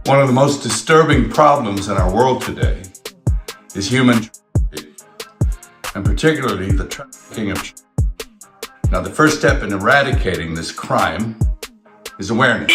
One of the most disturbing problems in our world today is human trafficking, and particularly the trafficking of children. Now, the first step in eradicating this crime is awareness.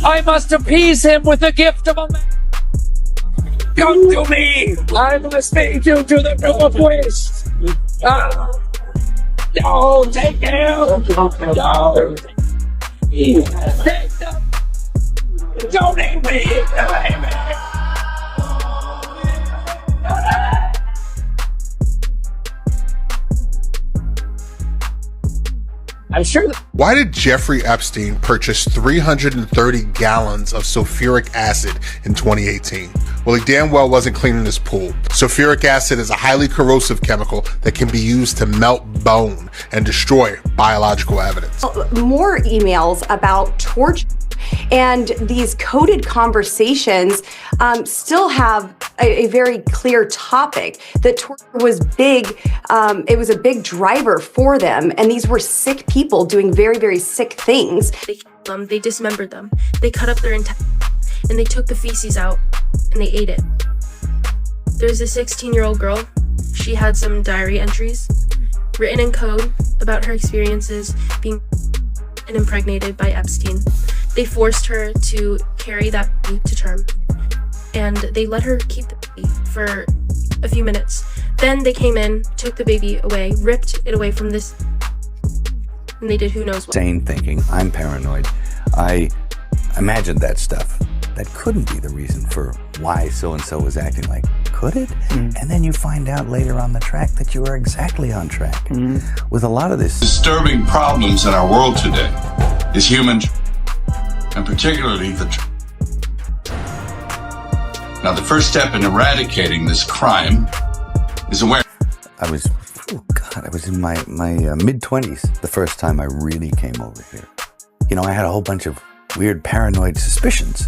I must appease him with the gift of a man. Come to me! I must make you to the north west. No, take him! No! Take them! Don't eat me! I'm sure that. Why did Jeffrey Epstein purchase 330 gallons of sulfuric acid in 2018? Well, he damn well wasn't cleaning his pool. Sulfuric acid is a highly corrosive chemical that can be used to melt bone and destroy biological evidence. More emails about torture, and these coded conversations still have a very clear topic. That torture was big. It was a big driver for them, and these were sick people doing very, very sick things. They killed them, they dismembered them, they cut up their intestines, and they took the feces out and they ate it. There's a 16-year-old girl. She had some diary entries written in code about her experiences being and impregnated by Epstein. They forced her to carry that baby to term, and they let her keep the baby for a few minutes. Then they came in, took the baby away, ripped it away from this, and they did who knows what. Sane thinking, I'm paranoid. I imagined that stuff. That couldn't be the reason for why so-and-so was acting like, could it? And then you find out later on the track that you are exactly on track. With a lot of this Disturbing problems in our world today is human trafficking, and particularly the Now, the first step in eradicating this crime is awareness. I was in my mid-20s the first time I really came over here. You know, I had a whole bunch of weird paranoid suspicions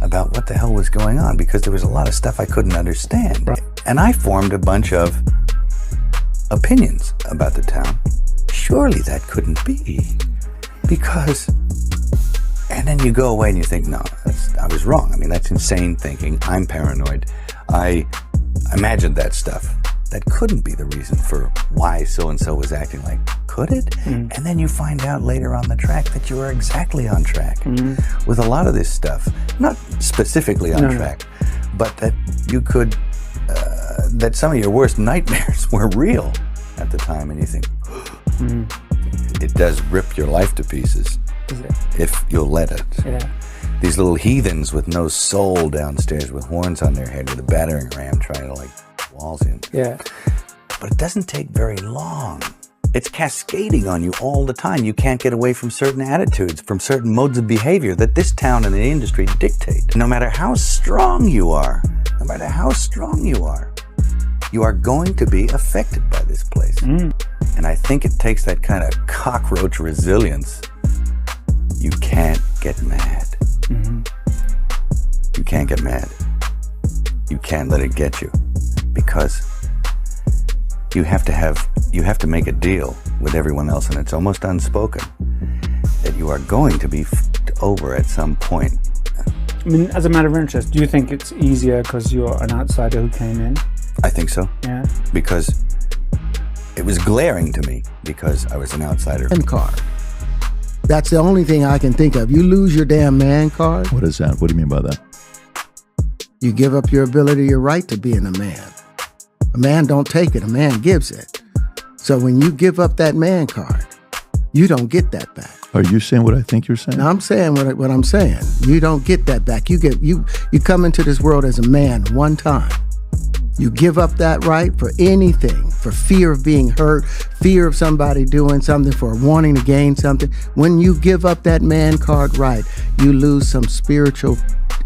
about what the hell was going on because there was a lot of stuff I couldn't understand. And I formed a bunch of opinions about the town. Surely that couldn't be because... And then you go away and you think, no, I was wrong. I mean, that's insane thinking. I'm paranoid. I imagined that stuff. That couldn't be the reason for why so-and-so was acting like, could it? And then you find out later on the track that you are exactly on track with a lot of this stuff. Not specifically on track, but that you could, that some of your worst nightmares were real at the time. And you think, it does rip your life to pieces if you'll let it. These little heathens with no soul downstairs with horns on their head with a battering ram trying to like walls in. But it doesn't take very long. It's cascading on you all the time. You can't get away from certain attitudes, from certain modes of behavior that this town and the industry dictate. No matter how strong you are, you are going to be affected by this place. And I think it takes that kind of cockroach resilience. You can't get mad. You can't get mad. You can't let it get you. Because you have to make a deal with everyone else, and it's almost unspoken that you are going to be over at some point. I mean, as a matter of interest, do you think it's easier because you're an outsider who came in? I think so. Yeah. Because it was glaring to me because I was an outsider. Man card. That's the only thing I can think of. You lose your damn man card. What is that? What do you mean by that? You give up your ability, your right to being a man. A man don't take it, a man gives it. So when you give up that man card, you don't get that back. Are you saying what I think you're saying? No, I'm saying what I'm saying. You don't get that back. You come into this world as a man one time. You give up that right for anything, for fear of being hurt, fear of somebody doing something, for wanting to gain something. When you give up that man card right, you lose some spiritual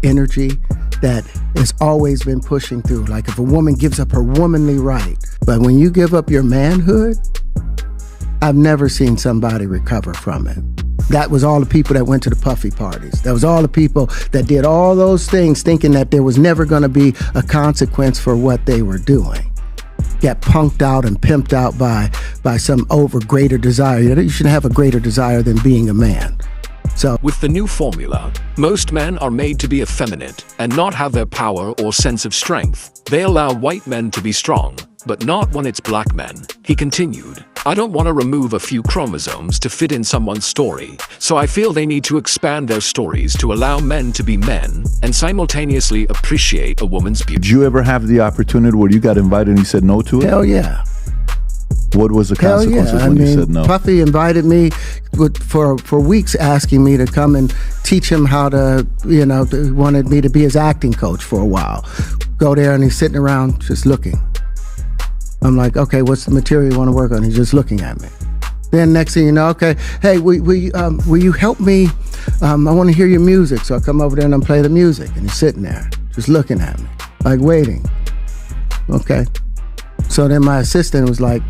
energy that has always been pushing through. Like if a woman gives up her womanly right, but when you give up your manhood, I've never seen somebody recover from it. That was all the people that went to the puffy parties. That was all the people that did all those things thinking that there was never going to be a consequence for what they were doing. Get punked out and pimped out by some greater desire. You shouldn't have a greater desire than being a man. So With the new formula, most men are made to be effeminate and not have their power or sense of strength. They allow white men to be strong, but not when it's black men. He continued, I don't want to remove a few chromosomes to fit in someone's story, so I feel they need to expand their stories to allow men to be men and simultaneously appreciate a woman's beauty. Did you ever have the opportunity where you got invited and you said no to it? hell yeah. What was the Hell consequences yeah. when you said no? Puffy invited me for weeks, asking me to come and teach him how to, wanted me to be his acting coach for a while. Go there and he's sitting around just looking. I'm like, okay, what's the material you want to work on? He's just looking at me. Then next thing you know, okay, hey, will you help me? I want to hear your music. So I come over there and I play the music. And he's sitting there just looking at me, like waiting. Okay. So then my assistant was like,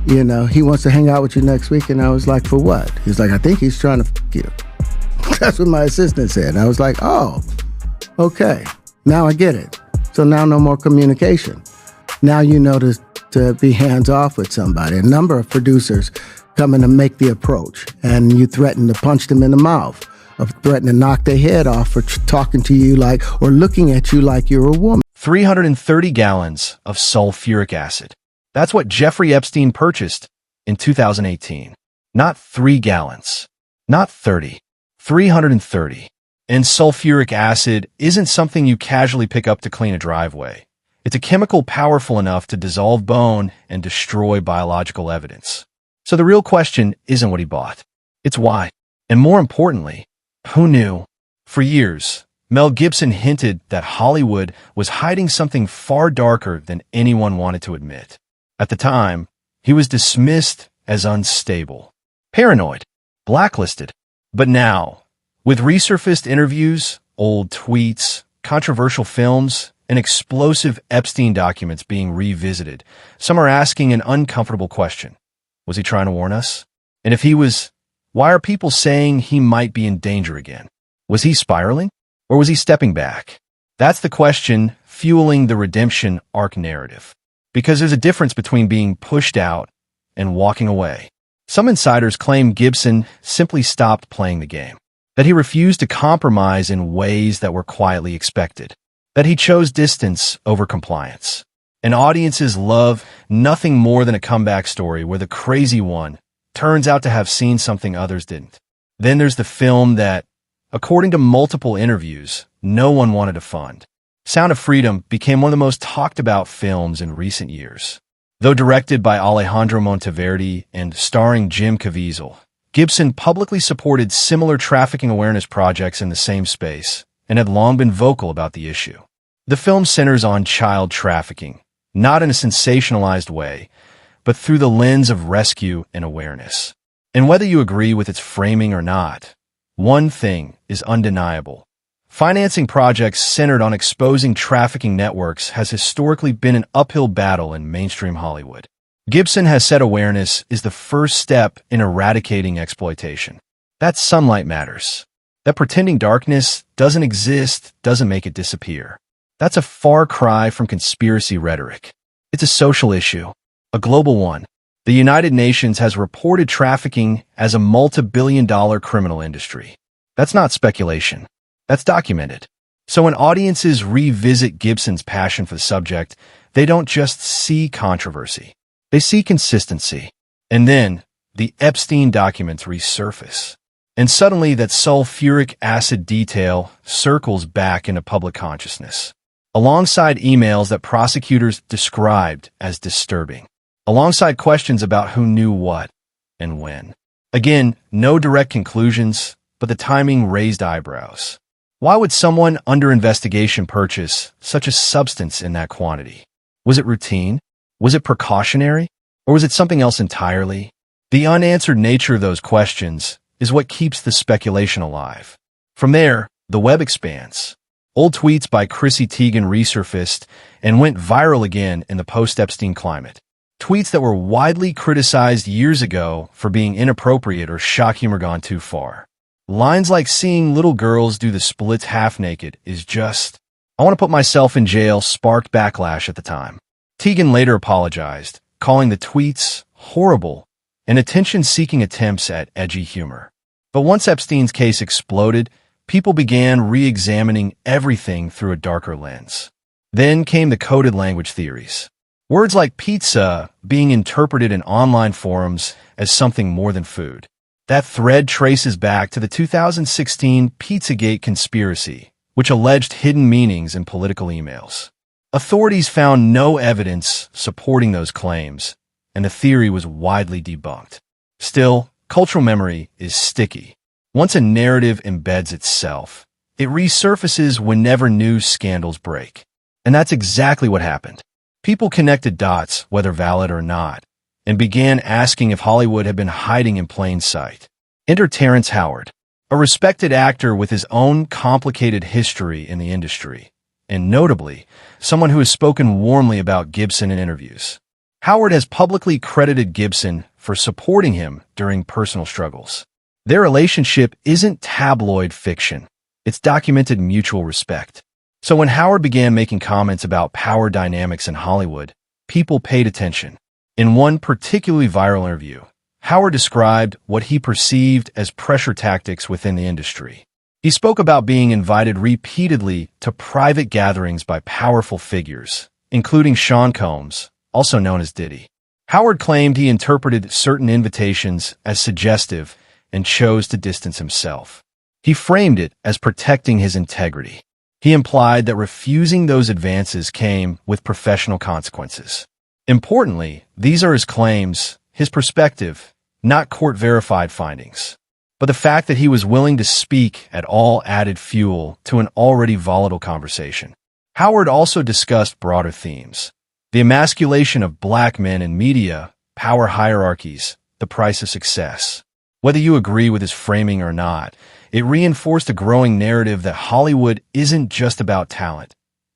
he wants to hang out with you next week. And I was like, for what? He's like, I think he's trying to f*** you. That's what my assistant said. And I was like, oh, okay. Now I get it. So now no more communication. Now you know to be hands off with somebody. A number of producers come in to make the approach. And you threaten to punch them in the mouth. Or threaten to knock their head off for talking to you or looking at you like you're a woman. 330 gallons of sulfuric acid. That's what Jeffrey Epstein purchased in 2018. Not 3 gallons, not 30, 330. And sulfuric acid isn't something you casually pick up to clean a driveway. It's a chemical powerful enough to dissolve bone and destroy biological evidence. So the real question isn't what he bought. It's why. And more importantly, who knew? For years, Mel Gibson hinted that Hollywood was hiding something far darker than anyone wanted to admit. At the time, he was dismissed as unstable, paranoid, blacklisted. But now, with resurfaced interviews, old tweets, controversial films, and explosive Epstein documents being revisited, some are asking an uncomfortable question. Was he trying to warn us? And if he was, why are people saying he might be in danger again? Was he spiraling? Or was he stepping back? That's the question fueling the redemption arc narrative. Because there's a difference between being pushed out and walking away. Some insiders claim Gibson simply stopped playing the game, that he refused to compromise in ways that were quietly expected, that he chose distance over compliance. And audiences love nothing more than a comeback story where the crazy one turns out to have seen something others didn't. Then there's the film that, according to multiple interviews, no one wanted to fund. Sound of Freedom became one of the most talked about films in recent years. Though directed by Alejandro Monteverdi and starring Jim Caviezel, Gibson publicly supported similar trafficking awareness projects in the same space and had long been vocal about the issue. The film centers on child trafficking, not in a sensationalized way, but through the lens of rescue and awareness. And whether you agree with its framing or not, one thing is undeniable. Financing projects centered on exposing trafficking networks has historically been an uphill battle in mainstream Hollywood. Gibson has said awareness is the first step in eradicating exploitation. That sunlight matters. That pretending darkness doesn't exist doesn't make it disappear. That's a far cry from conspiracy rhetoric. It's a social issue, a global one. The United Nations has reported trafficking as a multi-billion-dollar criminal industry. That's not speculation. That's documented. So when audiences revisit Gibson's passion for the subject, they don't just see controversy. They see consistency. And then the Epstein documents resurface. And suddenly that sulfuric acid detail circles back into public consciousness, alongside emails that prosecutors described as disturbing, alongside questions about who knew what and when. Again, no direct conclusions, but the timing raised eyebrows. Why would someone under investigation purchase such a substance in that quantity? Was it routine? Was it precautionary? Or was it something else entirely? The unanswered nature of those questions is what keeps the speculation alive. From there, the web expands. Old tweets by Chrissy Teigen resurfaced and went viral again in the post-Epstein climate. Tweets that were widely criticized years ago for being inappropriate or shock humor gone too far. Lines like seeing little girls do the splits half naked is just, I want to put myself in jail sparked backlash at the time. Teigen later apologized, calling the tweets horrible and attention-seeking attempts at edgy humor. But once Epstein's case exploded, people began re-examining everything through a darker lens. Then came the coded language theories. Words like pizza being interpreted in online forums as something more than food. That thread traces back to the 2016 Pizzagate conspiracy, which alleged hidden meanings in political emails. Authorities found no evidence supporting those claims, and the theory was widely debunked. Still, cultural memory is sticky. Once a narrative embeds itself, it resurfaces whenever news scandals break. And that's exactly what happened. People connected dots, whether valid or not, and began asking if Hollywood had been hiding in plain sight. Enter Terrence Howard, a respected actor with his own complicated history in the industry, and notably, someone who has spoken warmly about Gibson in interviews. Howard has publicly credited Gibson for supporting him during personal struggles. Their relationship isn't tabloid fiction. It's documented mutual respect. So when Howard began making comments about power dynamics in Hollywood, people paid attention. In one particularly viral interview, Howard described what he perceived as pressure tactics within the industry. He spoke about being invited repeatedly to private gatherings by powerful figures, including Sean Combs, also known as Diddy. Howard claimed he interpreted certain invitations as suggestive and chose to distance himself. He framed it as protecting his integrity. He implied that refusing those advances came with professional consequences. Importantly, these are his claims, his perspective, not court-verified findings. But the fact that he was willing to speak at all added fuel to an already volatile conversation. Howard also discussed broader themes: the emasculation of black men in media, power hierarchies, the price of success. Whether you agree with his framing or not, it reinforced a growing narrative that Hollywood isn't just about talent.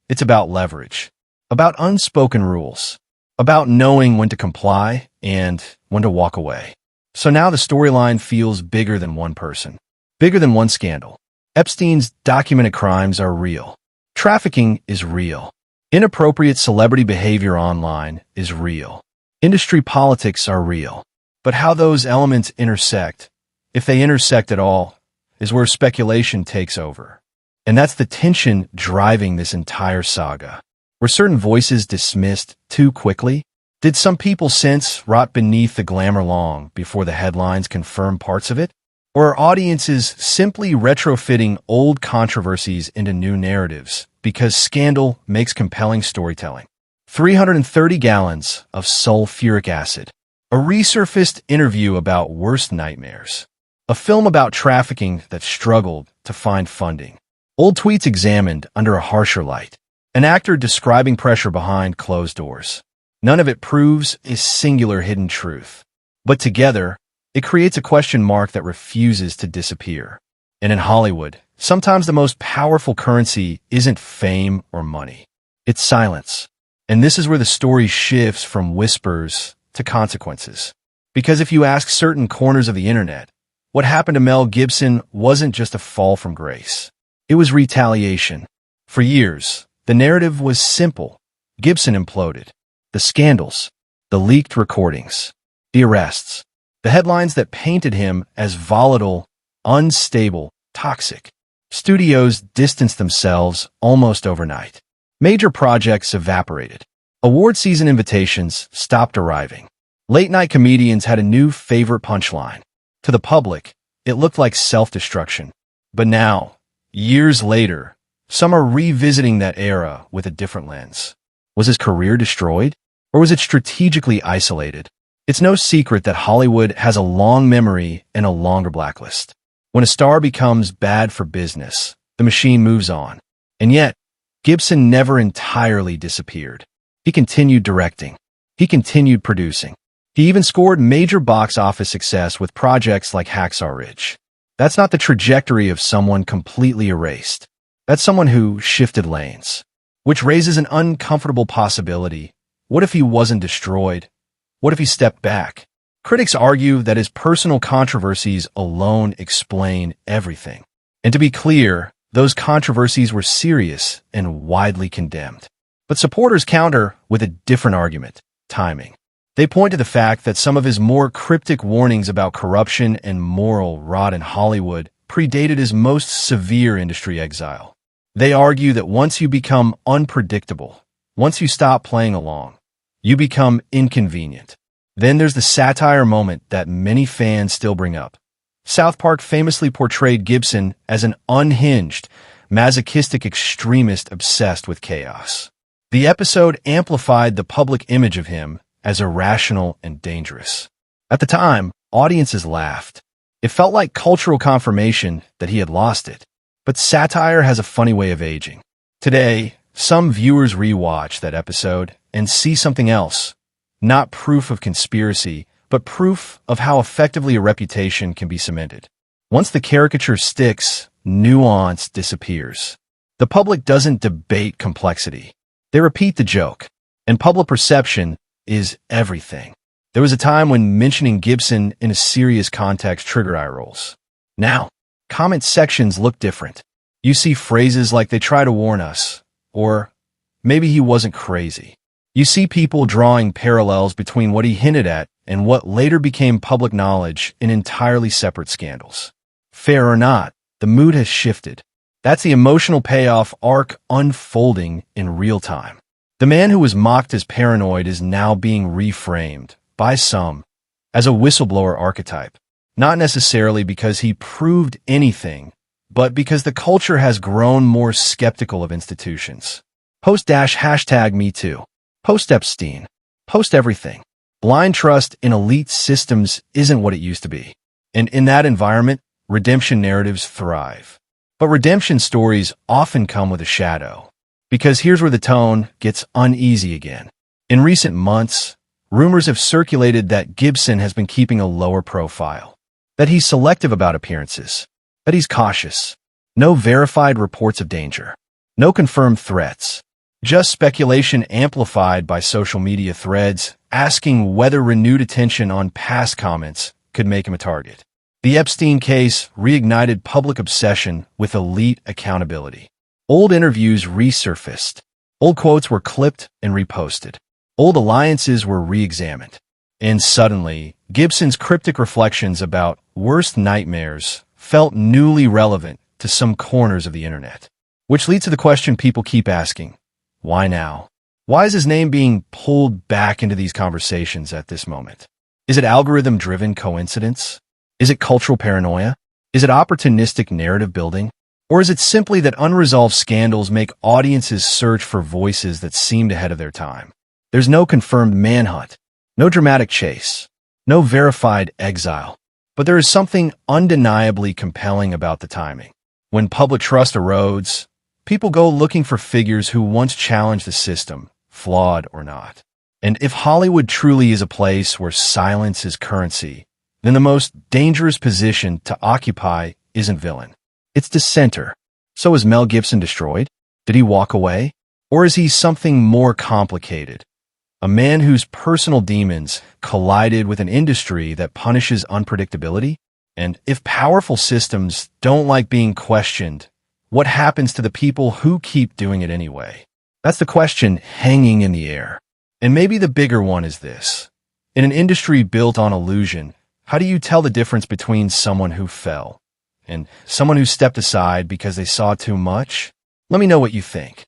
It's about leverage, about unspoken rules, about knowing when to comply and when to walk away. So now the storyline feels bigger than one person, bigger than one scandal. Epstein's documented crimes are real. Trafficking is real. Inappropriate celebrity behavior online is real. Industry politics are real. But how those elements intersect, if they intersect at all, is where speculation takes over. And that's the tension driving this entire saga. Were certain voices dismissed too quickly? Did some people sense rot beneath the glamour long before the headlines confirm parts of it? Or are audiences simply retrofitting old controversies into new narratives because scandal makes compelling storytelling? 330 gallons of sulfuric acid. A resurfaced interview about worst nightmares. A film about trafficking that struggled to find funding. Old tweets examined under a harsher light. An actor describing pressure behind closed doors. None of it proves a singular hidden truth. But together, it creates a question mark that refuses to disappear. And in Hollywood, sometimes the most powerful currency isn't fame or money. It's silence. And this is where the story shifts from whispers to consequences. Because if you ask certain corners of the internet, what happened to Mel Gibson wasn't just a fall from grace. It was retaliation. For years, the narrative was simple. Gibson imploded. The scandals, the leaked recordings, the arrests, the headlines that painted him as volatile, unstable, toxic. Studios distanced themselves almost overnight. Major projects evaporated. Award season invitations stopped arriving. Late-night comedians had a new favorite punchline. To the public, it looked like self-destruction. But now, years later, some are revisiting that era with a different lens. Was his career destroyed? Or was it strategically isolated? It's no secret that Hollywood has a long memory and a longer blacklist. When a star becomes bad for business, the machine moves on. And yet, Gibson never entirely disappeared. He continued directing. He continued producing. He even scored major box office success with projects like Hacksaw Ridge. That's not the trajectory of someone completely erased. That's someone who shifted lanes. Which raises an uncomfortable possibility. What if he wasn't destroyed? What if he stepped back? Critics argue that his personal controversies alone explain everything. And to be clear, those controversies were serious and widely condemned. But supporters counter with a different argument: timing. They point to the fact that some of his more cryptic warnings about corruption and moral rot in Hollywood predated his most severe industry exile. They argue that once you become unpredictable, once you stop playing along, you become inconvenient. Then there's the satire moment that many fans still bring up. South Park famously portrayed Gibson as an unhinged, masochistic extremist obsessed with chaos. The episode amplified the public image of him as irrational and dangerous. At the time, audiences laughed. It felt like cultural confirmation that he had lost it. But satire has a funny way of aging. Today, some viewers rewatch that episode and see something else. Not proof of conspiracy, but proof of how effectively a reputation can be cemented. Once the caricature sticks, nuance disappears. The public doesn't debate complexity. They repeat the joke. And public perception is everything. There was a time when mentioning Gibson in a serious context triggered eye rolls. Now, comment sections look different. You see phrases like "they try to warn us," or "maybe he wasn't crazy." You see people drawing parallels between what he hinted at and what later became public knowledge in entirely separate scandals. Fair or not, the mood has shifted. That's the emotional payoff arc unfolding in real time. The man who was mocked as paranoid is now being reframed, by some, as a whistleblower archetype. Not necessarily because he proved anything, but because the culture has grown more skeptical of institutions. #MeToo. Post Epstein. Post everything. Blind trust in elite systems isn't what it used to be. And in that environment, redemption narratives thrive. But redemption stories often come with a shadow. Because here's where the tone gets uneasy again. In recent months, rumors have circulated that Gibson has been keeping a lower profile, that he's selective about appearances, that he's cautious. No verified reports of danger, no confirmed threats, just speculation amplified by social media threads asking whether renewed attention on past comments could make him a target. The Epstein case reignited public obsession with elite accountability. Old interviews resurfaced. Old quotes were clipped and reposted. Old alliances were re-examined. And suddenly, Gibson's cryptic reflections about worst nightmares felt newly relevant to some corners of the internet. Which leads to the question people keep asking: why now? Why is his name being pulled back into these conversations at this moment? Is it algorithm-driven coincidence? Is it cultural paranoia? Is it opportunistic narrative building? Or is it simply that unresolved scandals make audiences search for voices that seemed ahead of their time? There's no confirmed manhunt, no dramatic chase, no verified exile. But there is something undeniably compelling about the timing. When public trust erodes, people go looking for figures who once challenged the system, flawed or not. And if Hollywood truly is a place where silence is currency, then the most dangerous position to occupy isn't villain. It's dissenter. So is Mel Gibson destroyed? Did he walk away? Or is he something more complicated? A man whose personal demons collided with an industry that punishes unpredictability? And if powerful systems don't like being questioned, what happens to the people who keep doing it anyway? That's the question hanging in the air. And maybe the bigger one is this. In an industry built on illusion, how do you tell the difference between someone who fell and someone who stepped aside because they saw too much? Let me know what you think.